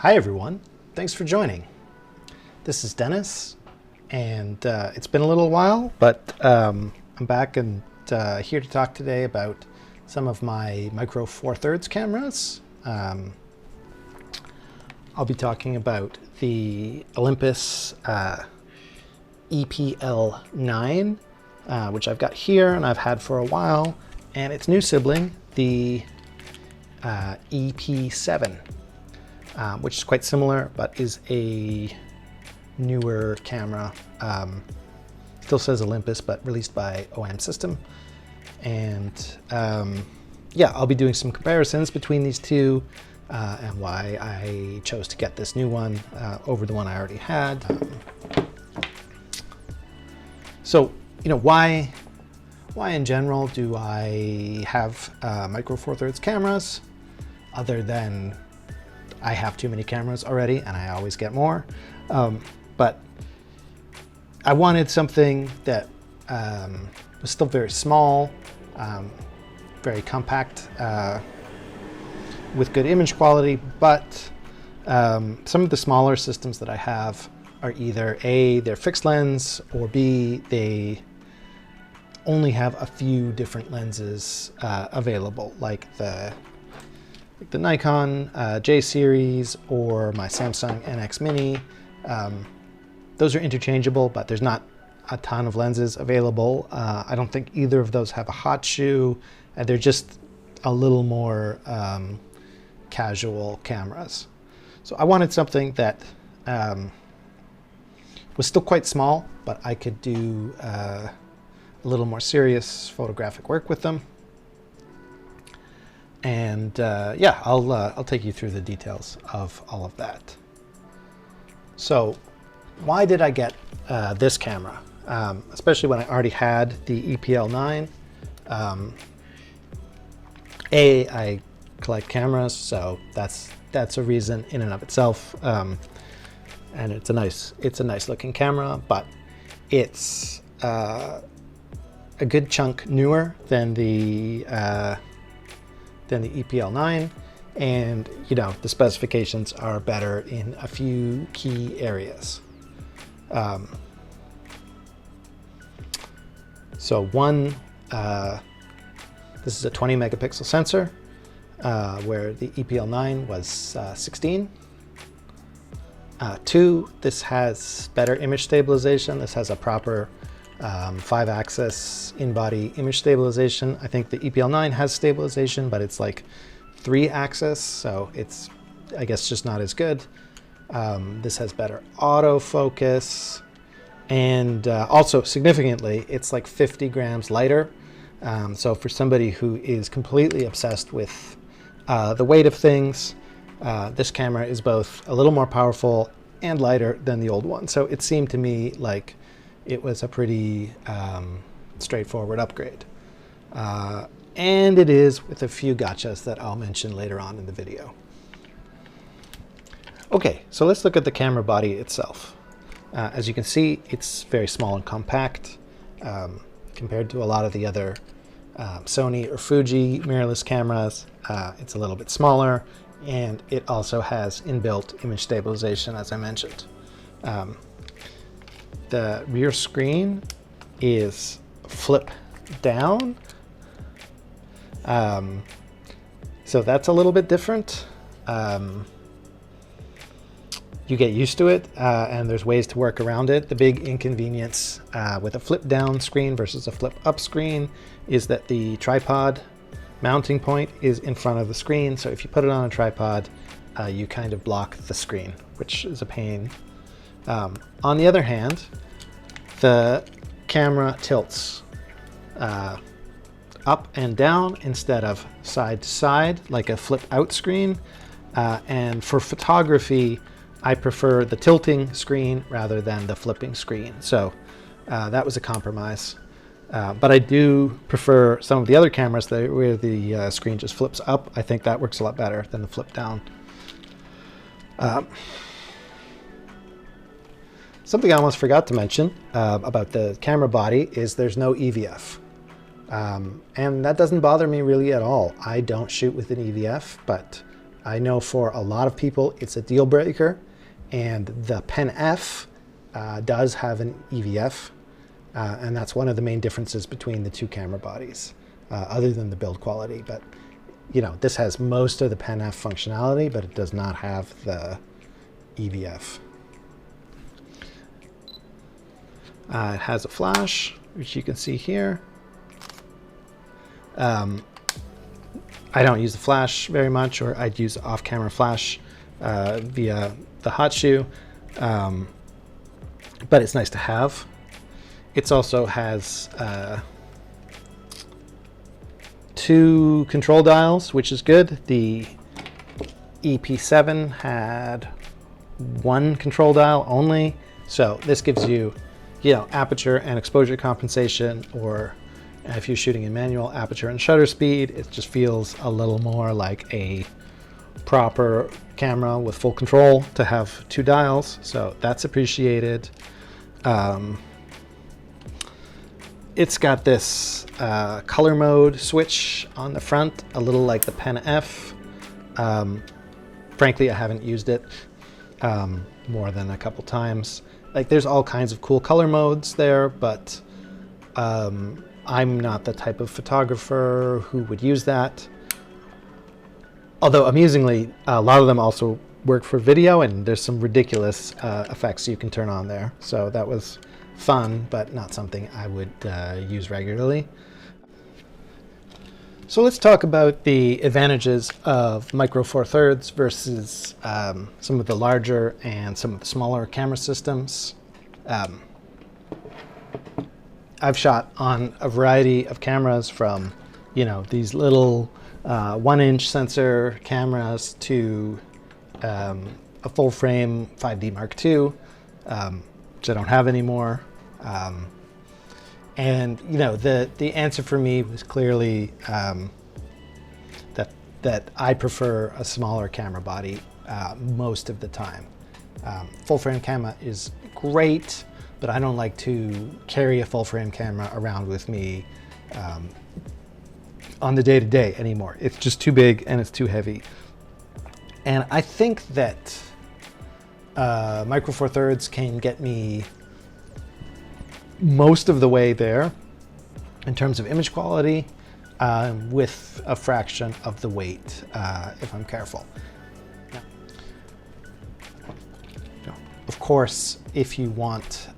Hi everyone, thanks for joining. This is Dennis, and it's been a little while, but I'm back and here to talk today about some of my Micro Four Thirds cameras. I'll be talking about the Olympus EPL9, which I've got here and I've had for a while, and its new sibling, the EP7. Which is quite similar, but is a newer camera. Still says Olympus, but released by OM System. And yeah, I'll be doing some comparisons between these two and why I chose to get this new one over the one I already had. So, you know, why in general do I have Micro Four Thirds cameras, other than I have too many cameras already and I always get more. But I wanted something that was still very small, very compact, with good image quality, but some of the smaller systems that I have are either A, they're fixed lens, or B, they only have a few different lenses available, like the Nikon J series or my Samsung NX Mini. Those are interchangeable, but there's not a ton of lenses available. I don't think either of those have a hot shoe. They're just a little more casual cameras. So I wanted something that was still quite small, but I could do a little more serious photographic work with them. And yeah, I'll take you through the details of all of that. So why did I get this camera? Especially when I already had the EPL9. I collect cameras, so that's a reason in and of itself. And it's a nice looking camera, but it's a good chunk newer than the EPL9, and you know, the specifications are better in a few key areas. So one, this is a 20 megapixel sensor, where the EPL9 was 16. Two, this has better image stabilization. This has a proper 5-axis in-body image stabilization. I think the EPL9 has stabilization, but it's like 3-axis, so it's, I guess, just not as good. This has better autofocus, and also significantly, it's like 50 grams lighter. So for somebody who is completely obsessed with the weight of things, this camera is both a little more powerful and lighter than the old one. So it seemed to me like it was a pretty straightforward upgrade. And it is, with a few gotchas that I'll mention later on in the video. Okay, so let's look at the camera body itself. As you can see, it's very small and compact compared to a lot of the other Sony or Fuji mirrorless cameras. It's a little bit smaller, and it also has inbuilt image stabilization, as I mentioned. The rear screen is flip down. So that's a little bit different. You get used to it, and there's ways to work around it. The big inconvenience with a flip down screen versus a flip up screen is that the tripod mounting point is in front of the screen. So if you put it on a tripod, you kind of block the screen, which is a pain. On the other hand, the camera tilts up and down instead of side to side like a flip out screen. And for photography, I prefer the tilting screen rather than the flipping screen. So that was a compromise. But I do prefer some of the other cameras where the screen just flips up. I think that works a lot better than the flip down. Something I almost forgot to mention about the camera body is there's no EVF. And that doesn't bother me really at all. I don't shoot with an EVF, but I know for a lot of people it's a deal breaker, and the Pen F does have an EVF, and that's one of the main differences between the two camera bodies, other than the build quality. But you know, this has most of the Pen F functionality, but it does not have the EVF. It has a flash, which you can see here. I don't use the flash very much, or I'd use off-camera flash via the hot shoe, but it's nice to have. It also has 2 control dials, which is good. The EP7 had 1 control dial only, so this gives you, you know, aperture and exposure compensation, or if you're shooting in manual, aperture and shutter speed. It just feels a little more like a proper camera with full control to have 2 dials, so that's appreciated. It's got this color mode switch on the front, a little like the Pen F. Frankly, I haven't used it more than a couple times. Like, there's all kinds of cool color modes there, but I'm not the type of photographer who would use that. Although, amusingly, a lot of them also work for video, and there's some ridiculous effects you can turn on there. So that was fun, but not something I would use regularly. So let's talk about the advantages of Micro Four Thirds versus some of the larger and some of the smaller camera systems. I've shot on a variety of cameras, from, you know, these little 1-inch sensor cameras to a full frame 5D Mark II, which I don't have anymore. And you know, the answer for me was clearly that I prefer a smaller camera body most of the time. Full frame camera is great, but I don't like to carry a full frame camera around with me on the day-to-day anymore. It's just too big and it's too heavy. And I think that Micro Four Thirds can get me most of the way there in terms of image quality, with a fraction of the weight if I'm careful. Of course, if you want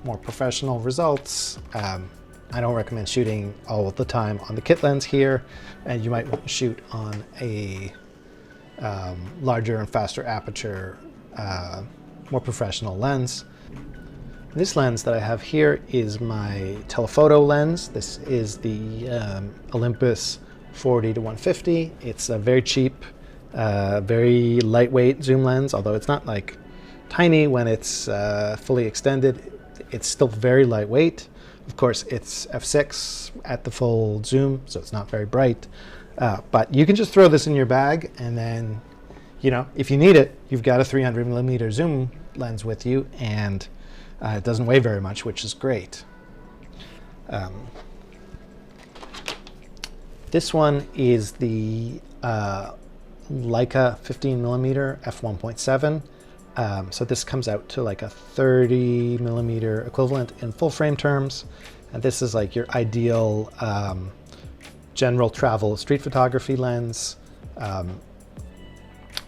more professional results, I don't recommend shooting all of the time on the kit lens here, and you might want to shoot on a larger and faster aperture, more professional lens. This lens that I have here is my telephoto lens. This is the Olympus 40-150. It's a very cheap, very lightweight zoom lens, although it's not like tiny when it's fully extended. It's still very lightweight. Of course, it's f6 at the full zoom, so it's not very bright. But you can just throw this in your bag, and then, you know, if you need it, you've got a 300mm zoom lens with you, and it doesn't weigh very much, which is great. This one is the Leica 15mm f1.7. So this comes out to like a 30mm equivalent in full frame terms. And this is like your ideal general travel street photography lens.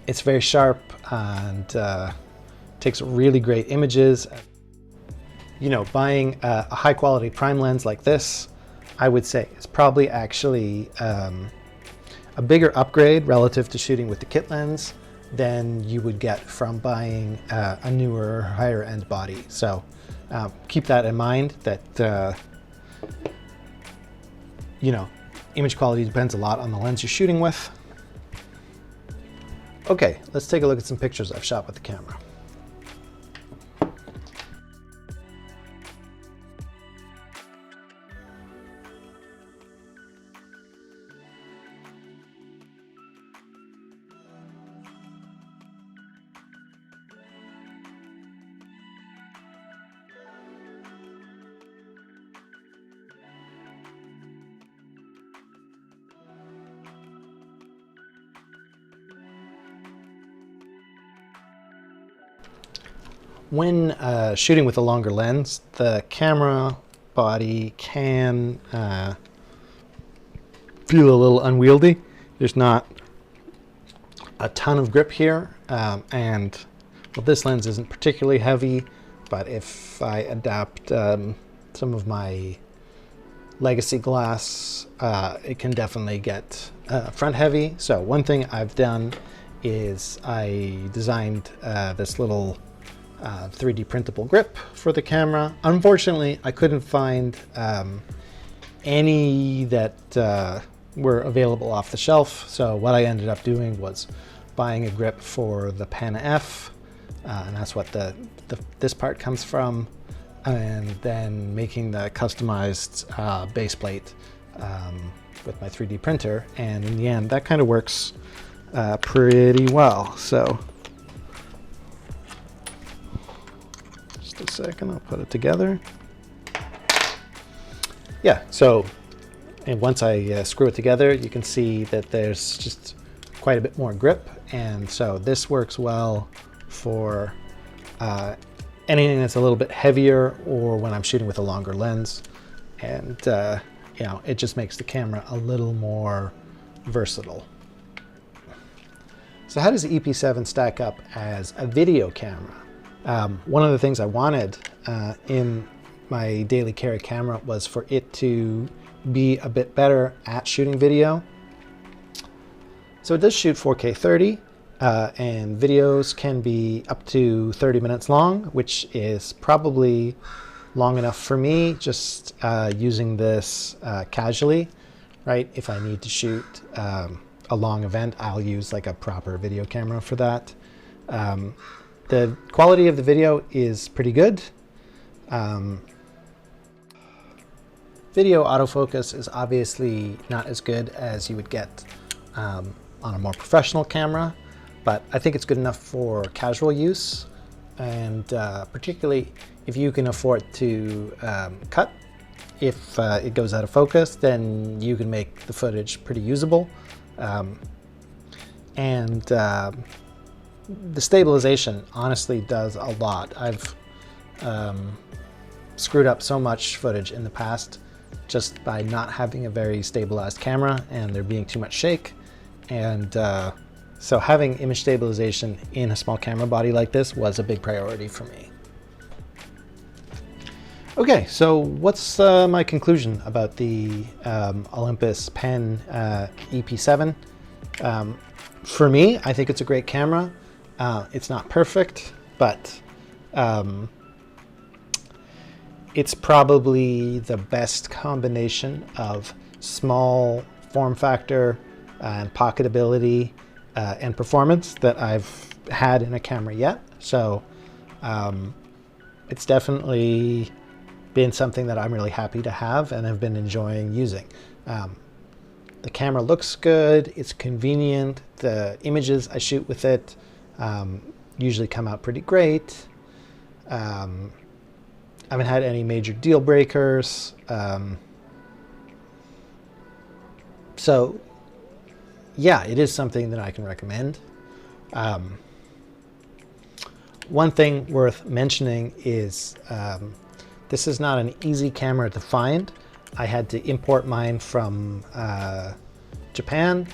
It's very sharp and takes really great images. You know, buying a high quality prime lens like this, I would say, is probably actually a bigger upgrade relative to shooting with the kit lens than you would get from buying a newer, higher end body. So keep that in mind, that you know, image quality depends a lot on the lens you're shooting with. Okay, let's take a look at some pictures I've shot with the camera. when shooting with a longer lens, the camera body can feel a little unwieldy. There's not a ton of grip here, and well, this lens isn't particularly heavy, but if I adapt some of my legacy glass, it can definitely get front heavy. So one thing I've done is I designed this little 3D printable grip for the camera. Unfortunately, I couldn't find any that were available off the shelf. So what I ended up doing was buying a grip for the Pen F, and that's what this part comes from, and then making the customized base plate with my 3D printer. And in the end, that kind of works pretty well. So just a second, I'll put it together. Yeah, so and once I screw it together, you can see that there's just quite a bit more grip. And so this works well for anything that's a little bit heavier, or when I'm shooting with a longer lens. And you know, it just makes the camera a little more versatile. So how does the EP7 stack up as a video camera? One of the things I wanted in my daily carry camera was for it to be a bit better at shooting video. So it does shoot 4K 30, and videos can be up to 30 minutes long, which is probably long enough for me, just using this casually, right? If I need to shoot a long event, I'll use like a proper video camera for that. The quality of the video is pretty good. Video autofocus is obviously not as good as you would get on a more professional camera, but I think it's good enough for casual use, and particularly if you can afford to cut. If it goes out of focus, then you can make the footage pretty usable. And the stabilization honestly does a lot. I've screwed up so much footage in the past just by not having a very stabilized camera and there being too much shake. And so having image stabilization in a small camera body like this was a big priority for me. Okay, so what's my conclusion about the Olympus Pen EP7? For me, I think it's a great camera. It's not perfect, but it's probably the best combination of small form factor and pocketability and performance that I've had in a camera yet. So it's definitely been something that I'm really happy to have and have been enjoying using. The camera looks good, it's convenient, the images I shoot with it usually come out pretty great. I haven't had any major deal breakers. So yeah, it is something that I can recommend. One thing worth mentioning is this is not an easy camera to find. I had to import mine from Japan.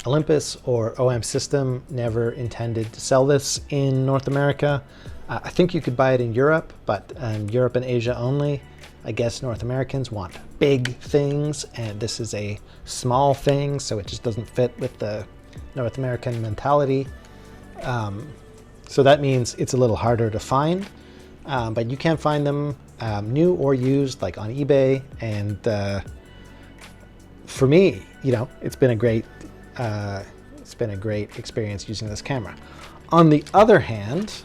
Olympus or OM System never intended to sell this in North America. I think you could buy it in Europe, but Europe and Asia only. I guess North Americans want big things, and this is a small thing, so it just doesn't fit with the North American mentality. So that means it's a little harder to find, but you can find them new or used, like on eBay. And for me, you know, it's been a great experience using this camera. On the other hand,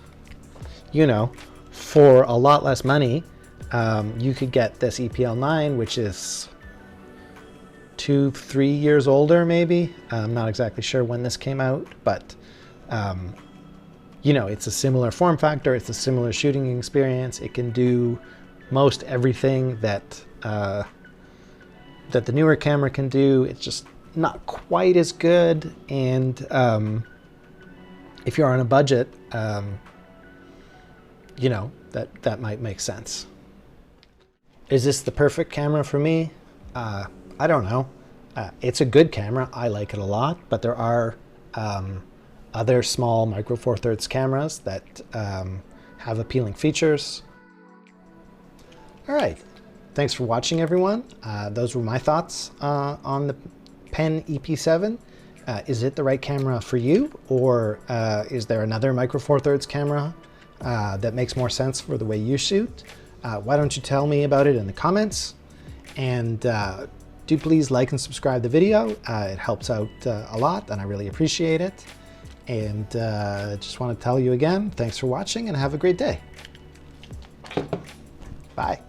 you know, for a lot less money, you could get this EPL9, which is 2-3 years older, maybe. I'm not exactly sure when this came out, but you know, it's a similar form factor, it's a similar shooting experience. It can do most everything that that the newer camera can do. It's just not quite as good, and if you're on a budget, you know, that might make sense. Is this the perfect camera for me? I don't know. It's a good camera. I like it a lot, but there are other small Micro Four Thirds cameras that have appealing features. All right. Thanks for watching, everyone. Those were my thoughts on the Pen EP7. Is it the right camera for you, or is there another Micro Four Thirds camera that makes more sense for the way you shoot? Why don't you tell me about it in the comments? And do please like and subscribe the video. It helps out a lot, and I really appreciate it. And just want to tell you again, thanks for watching, and have a great day. Bye.